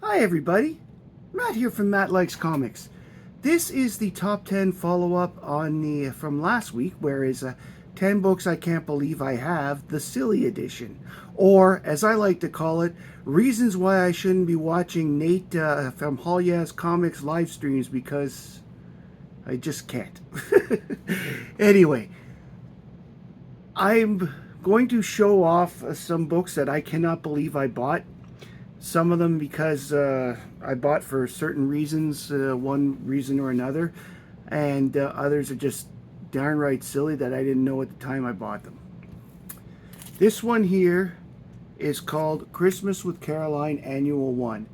Hi everybody, Matt here from Matt Likes Comics. This is the top 10 follow-up on the from last week, whereas 10 books I can't believe I have, the silly edition. Or, as I like to call it, reasons why I shouldn't be watching Nate from Halyaz Comics live streams because I just can't. Anyway, I'm going to show off some books that I cannot believe I bought. Some of them because I bought for certain reasons, one reason or another, and others are just darn right silly that I didn't know at the time I bought them. This one here is called Christmas with Caroline Annual 1.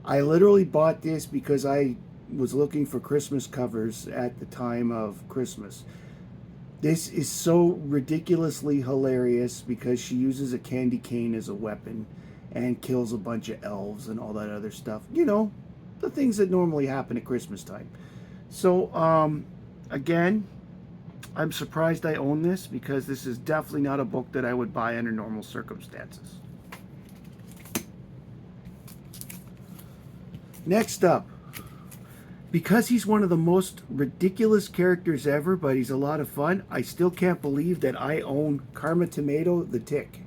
I literally bought this because I was looking for Christmas covers at the time of Christmas. This is so ridiculously hilarious because she uses a candy cane as a weapon and kills a bunch of elves and all that other stuff. You know, the things that normally happen at Christmas time. So, again, I'm surprised I own this because this is definitely not a book that I would buy under normal circumstances. Next up, because he's one of the most ridiculous characters ever, but he's a lot of fun, I still can't believe that I own Karma Tomato the Tick.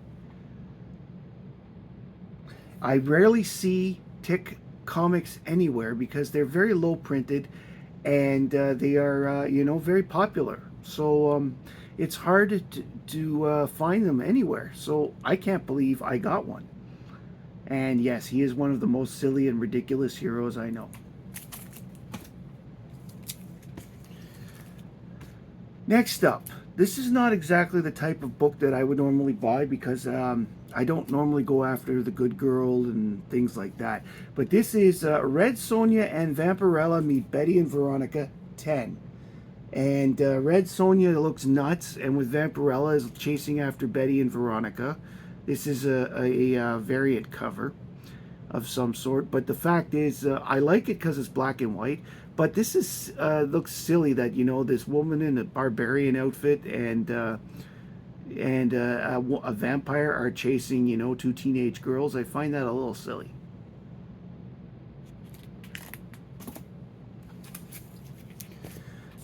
I rarely see Tick comics anywhere because they're very low printed and they are, very popular. So it's hard to find them anywhere. So I can't believe I got one. And yes, he is one of the most silly and ridiculous heroes I know. Next up, this is not exactly the type of book that I would normally buy because I don't normally go after the good girl and things like that. But this is Red Sonja and Vampirella Meet Betty and Veronica 10. And Red Sonja looks nuts, and with Vampirella is chasing after Betty and Veronica. This is a variant cover of some sort. But the fact is, I like it because it's black and white. But this is looks silly that, this woman in a barbarian outfit and a vampire are chasing, two teenage girls. I find that a little silly.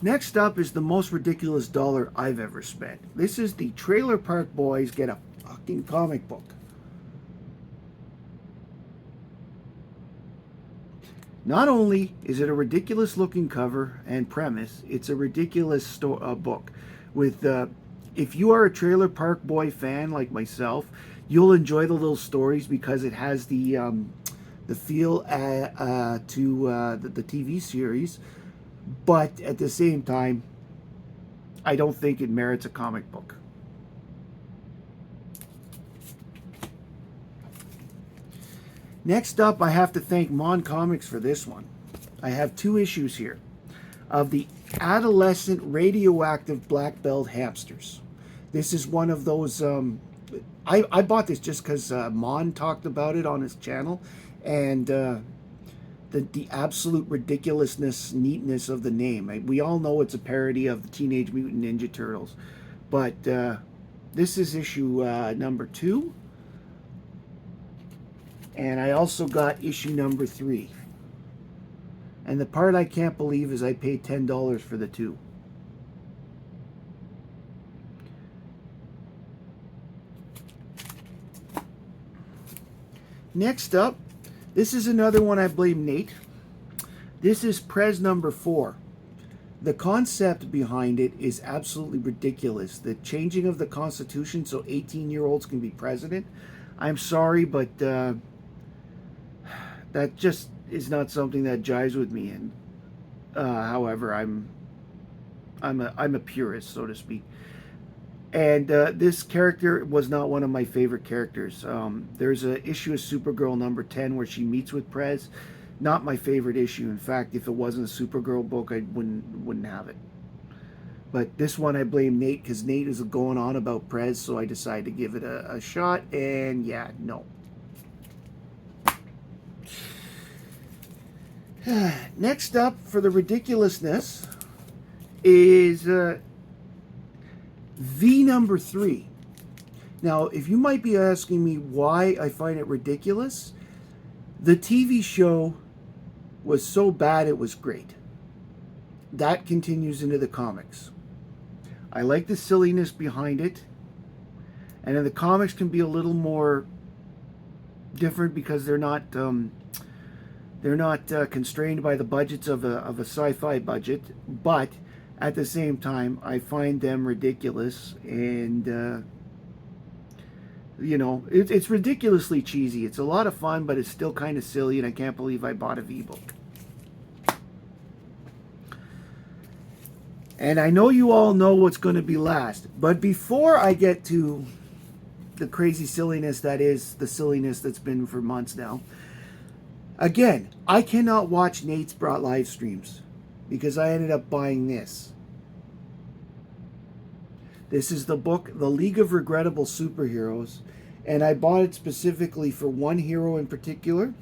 Next up is the most ridiculous dollar I've ever spent. This is the Trailer Park Boys Get a Fucking Comic Book. Not only is it a ridiculous looking cover and premise, it's a ridiculous book. With if you are a Trailer Park Boy fan like myself, you'll enjoy the little stories because it has the feel to the TV series. But at the same time, I don't think it merits a comic book. Next up, I have to thank Mon Comics for this one. I have 2 issues here of the adolescent radioactive black belt hamsters. This is one of those. I bought this just because Mon talked about it on his channel, and the absolute ridiculousness, neatness of the name. We all know it's a parody of the Teenage Mutant Ninja Turtles, but this is issue number 2. And I also got issue number 3. And the part I can't believe is I paid $10 for the 2. Next up, this is another one I blame Nate. This is Prez number 4. The concept behind it is absolutely ridiculous. The changing of the Constitution so 18-year-olds can be president. I'm sorry, but that just is not something that jives with me. And however, I'm a purist, so to speak. And this character was not one of my favorite characters. There's an issue of Supergirl number 10 where she meets with Prez. Not my favorite issue. In fact, if it wasn't a Supergirl book, I wouldn't have it. But this one I blame Nate because Nate is going on about Prez, so I decided to give it a shot. And yeah, no. Next up for the ridiculousness is V number 3. Now, if you might be asking me why I find it ridiculous, The TV show was so bad it was great. That continues into the comics. I like the silliness behind it. And then the comics can be a little more different because they're not constrained by the budgets of a sci-fi budget, but at the same time, I find them ridiculous, and it's ridiculously cheesy. It's a lot of fun, but it's still kind of silly, and I can't believe I bought a V-book. And I know you all know what's going to be last, but before I get to the crazy silliness that is the silliness that's been for months now, again, I cannot watch Nate's brought live streams because I ended up buying this. This is the book, The League of Regrettable Superheroes, and I bought it specifically for one hero in particular,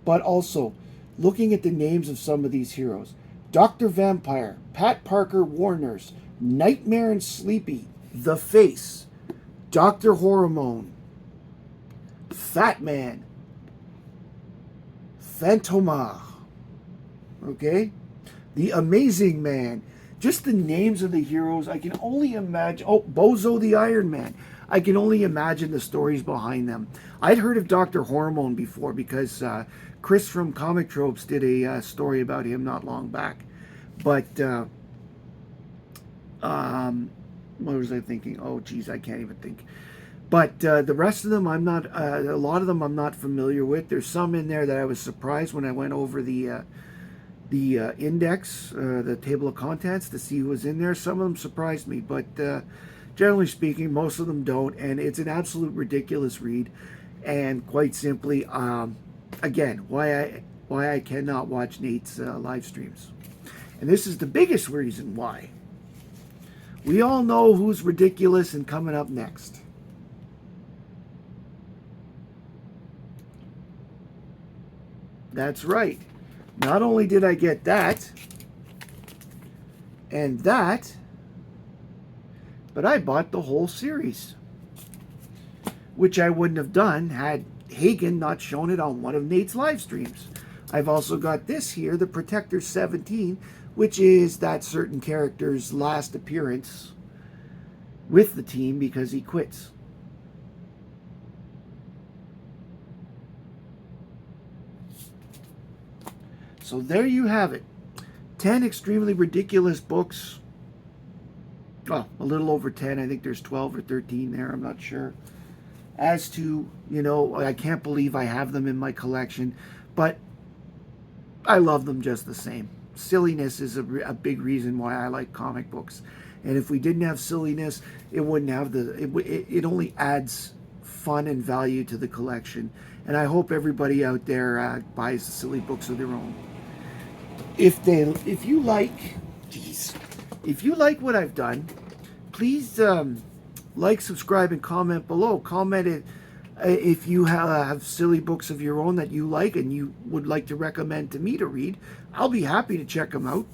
but also looking at the names of some of these heroes. Dr. Vampire, Pat Parker Warners, Nightmare and Sleepy, The Face, Dr. Hormone, Fat Man, Phantoma, okay? The Amazing Man. Just the names of the heroes, I can only imagine. Oh, Bozo the Iron Man. I can only imagine the stories behind them. I'd heard of Dr. Hormone before because Chris from Comic Tropes did a story about him not long back. But, what was I thinking? Oh, geez, I can't even think. But the rest of them, I'm not, a lot of them I'm not familiar with. There's some in there that I was surprised when I went over the index, the table of contents, to see who was in there. Some of them surprised me, but generally speaking, most of them don't. And it's an absolute ridiculous read. And quite simply, again, why I cannot watch Nate's live streams. And this is the biggest reason why. We all know who's ridiculous and coming up next. That's right. Not only did I get that and that, but I bought the whole series, which I wouldn't have done had Hagen not shown it on one of Nate's live streams. I've also got this here, the Protector 17, which is that certain character's last appearance with the team because he quits. So there you have it. 10 extremely ridiculous books. Well, a little over 10. I think there's 12 or 13 there. I'm not sure. As to, I can't believe I have them in my collection. But I love them just the same. Silliness is a big reason why I like comic books. And if we didn't have silliness, it wouldn't have it only adds fun and value to the collection. And I hope everybody out there buys the silly books of their own. If you like what I've done, please like, subscribe, and comment below. Comment it if you have silly books of your own that you like and you would like to recommend to me to read. I'll be happy to check them out.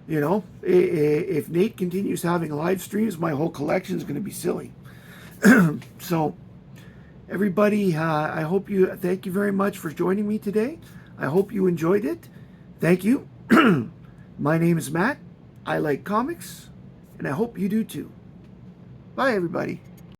If Nate continues having live streams, my whole collection is going to be silly. So, everybody, thank you very much for joining me today. I hope you enjoyed it. Thank you. My name is Matt. I like comics, and I hope you do too. Bye, everybody.